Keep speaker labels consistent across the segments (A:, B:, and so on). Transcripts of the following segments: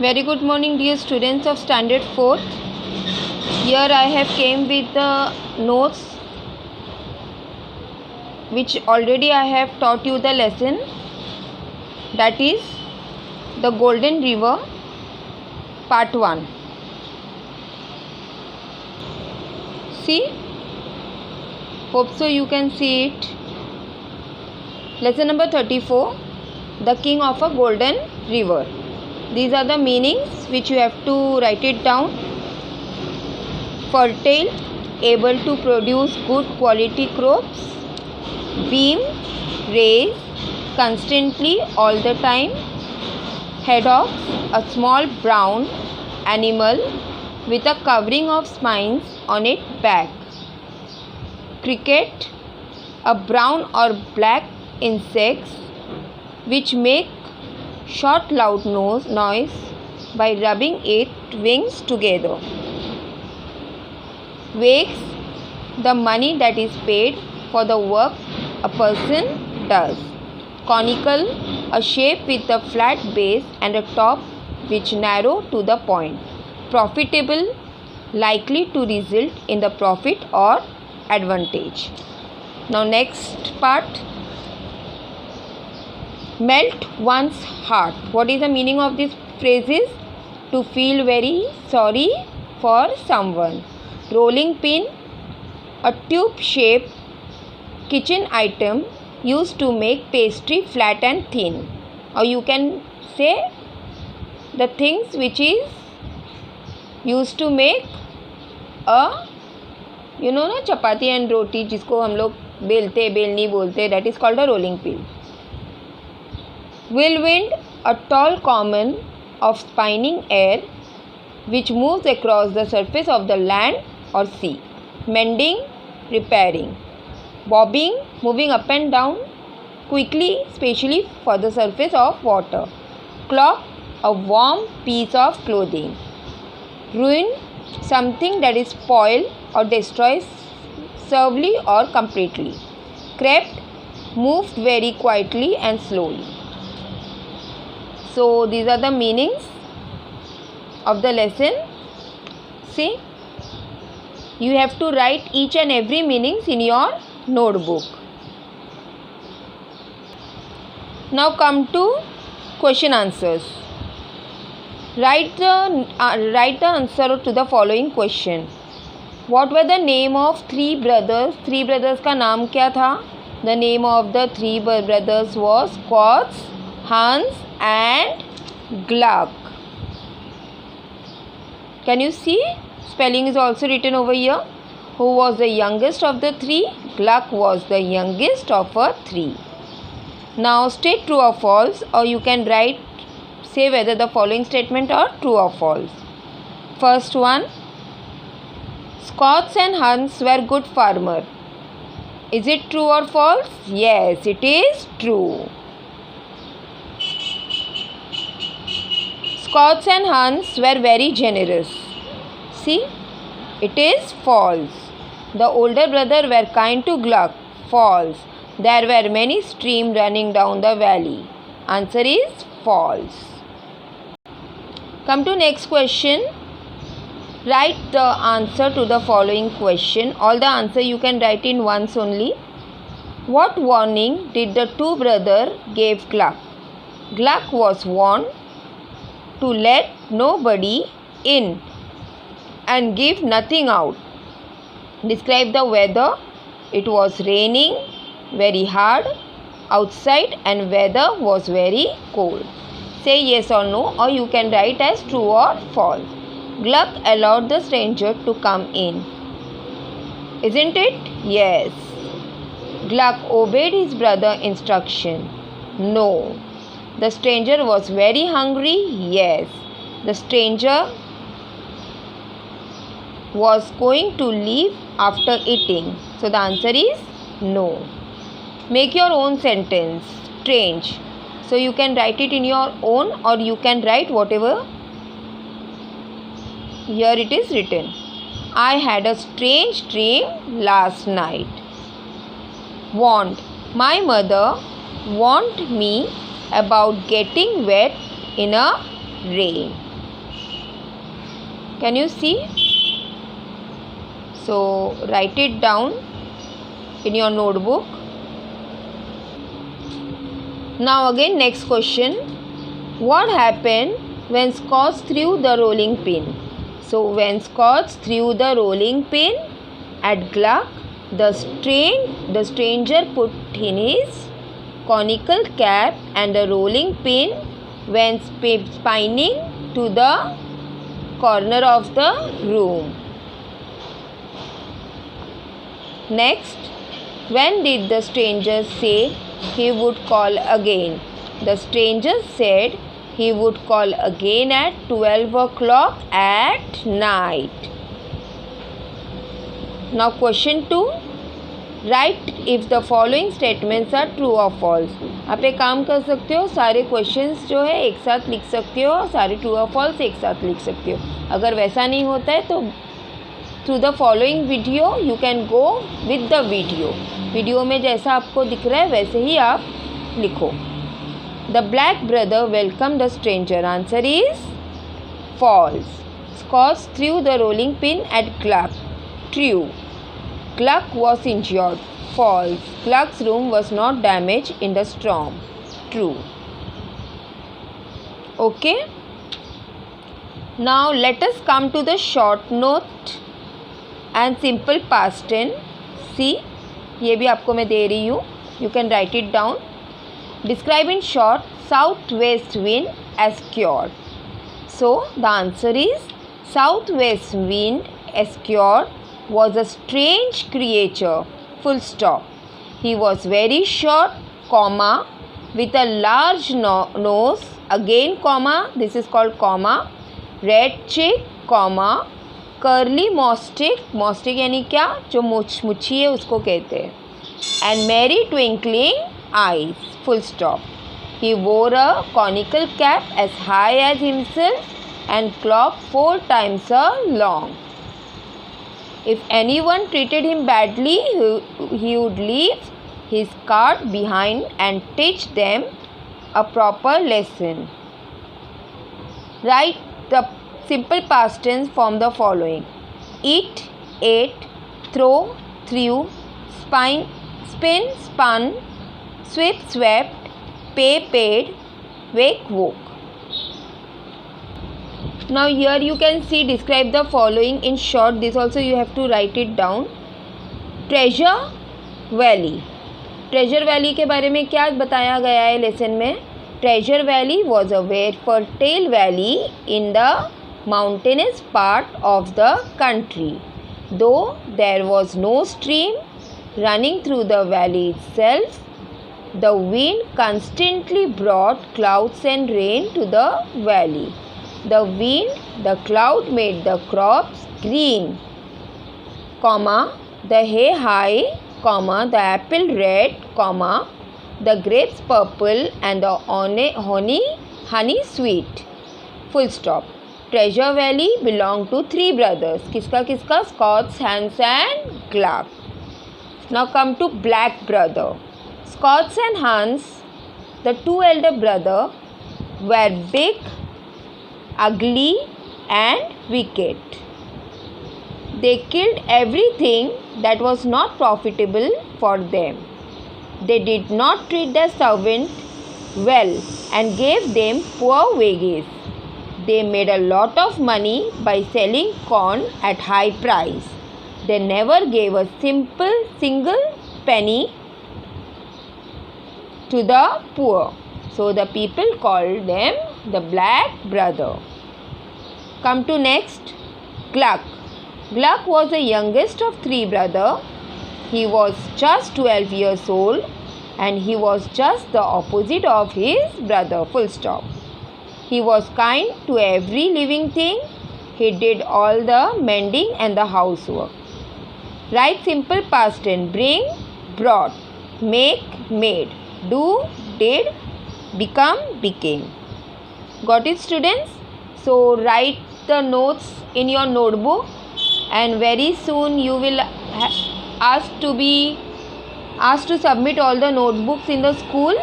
A: Very good morning, dear students of standard 4th. Here I have came with the notes which already I have taught you the lesson, that is the Golden River part 1. See, hope so you can see it. Lesson number 34, the king of a golden river. These are the meanings which you have to write it down. Fertile, able to produce good quality crops. Beam, raise, constantly, all the time. Haddock, a small brown animal with a covering of spines on its back. Cricket, a brown or black insects which make short loud noise by rubbing its wings together. Wakes, the money that is paid for the work a person does. Conical, a shape with a flat base and a top which narrow to the point. Profitable, likely to result in the profit or advantage. Now next part. Melt one's heart. What is the meaning of these phrases? To feel very sorry for someone. Rolling pin, a tube-shaped kitchen item used to make pastry flat and thin. Or you can say the things which is used to make a chapati and roti, जिसको हम लोग बेलते बेलनी बोलते, that is called a rolling pin. Whirlwind, a tall column of spinning air which moves across the surface of the land or sea. Mending, repairing. Bobbing, moving up and down quickly, especially for the surface of water. Cloak, a warm piece of clothing. Ruin, something that is spoiled or destroyed severely or completely. Crept, moved very quietly and slowly. So these are the meanings of the lesson. See, you have to write each and every meanings in your notebook. Now come to question answers. Write the answer to the following question. What were the name of three brothers? Three brothers का नाम क्या था? The name of the three brothers was Koz, Hans and Gluck. Can you see? Spelling is also written over here. Who was the youngest of the three? Gluck was the youngest of a three. Now state true or false, or you can say whether the following statement are true or false. First one, Koz and Hans were good farmer. Is it true or false? Yes, it is true. Koz and Hans were very generous. See, it is false. The older brother were kind to Gluck. False. There were many streams running down the valley. Answer is false. Come to next question. Write the answer to the following question. All the answer you can write in once only. What warning did the two brothers give Gluck? Gluck was warned to let nobody in and give nothing out. Describe the weather. It was raining very hard outside and weather was very cold. Say yes or no, or you can write as true or false. Gluck allowed the stranger to come in. Isn't it? Yes. Gluck obeyed his brother's instruction. No. The stranger was very hungry. Yes. The stranger was going to leave after eating. So the answer is no. Make your own sentence. Strange. So you can write it in your own, or you can write whatever here it is written. I had a strange dream last night. Warned. My mother warned me about getting wet in a rain. Can you see? So write it down in your notebook. Now again, next question. What happened when Scotch threw the rolling pin? So when Scotch threw the rolling pin at Gluck, the stranger put in his conical cap, and the rolling pin went spinning to the corner of the room. Next, when did the stranger say he would call again? The stranger said he would call again at 12 o'clock at night. Now question 2. Write if the following statements are true or false. आप एक काम कर सकते हो, सारे questions जो है एक साथ लिख सकते हो, सारे ट्रू और फॉल्स एक साथ लिख सकते हो. अगर वैसा नहीं होता है तो through the following video you can go with the video में जैसा आपको दिख रहा है वैसे ही आप लिखो. The black brother welcomed the stranger. Answer is false. Scotch threw the rolling pin at Gluck. True. Gluck was injured. False. Gluck's room was not damaged in the storm. True. Okay. Now let us come to the short note and simple past tense. See, ये भी आपको मैं दे रही हूँ. You can write it down. Describe in short southwest wind as cured. So the answer is southwest wind Esquire was a strange creature. Full stop. He was very short, comma, with a large nose. Again, comma. This is called comma. Red cheek, comma. Curly moustache. Moustache यानी क्या? जो मुच्छी है उसको कहते हैं. And merry twinkling eyes. Full stop. He wore a conical cap as high as himself and clock 4 times as long. If anyone treated him badly, he would leave his cart behind and teach them a proper lesson. Write the simple past tense from the following: eat, ate, throw, threw, spin, spun, sweep, swept, pay, paid, wake, woke. Now here you can see describe the following in short. This also you have to write it down. Treasure Valley. Treasure Valley के बारे में क्या बताया गया है lesson में? Treasure Valley was a very fertile valley in the mountainous part of the country. Though there was no stream running through the valley itself, the wind constantly brought clouds and rain to the valley. The wind, the cloud made the crops green, comma, the hay high, comma, the apple red, comma, the grapes purple, and the honey sweet. Full stop. Treasure Valley belonged to 3 brothers. किसका किसका? Scotch, Hans and Gluck. Now come to black brother. Scotch and Hans, the 2 elder brothers, were big, ugly and wicked. They killed everything that was not profitable for them. They did not treat their servants well and gave them poor wages. They made a lot of money by selling corn at high price. They never gave a single penny to the poor. So the people called them the black brother. Come to next, Gluck. Gluck was the youngest of 3 brothers. He was just 12 years old and he was just the opposite of his brother. Full stop. He was kind to every living thing. He did all the mending and the housework. Write simple past tense. Bring, brought, make, made, do, did, become, became. Got it, students? So write the notes in your notebook, and very soon you will asked to submit all the notebooks in the school,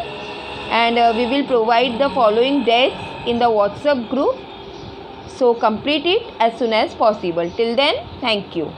A: and we will provide the following dates in the WhatsApp group. So complete it as soon as possible. Till then, thank you.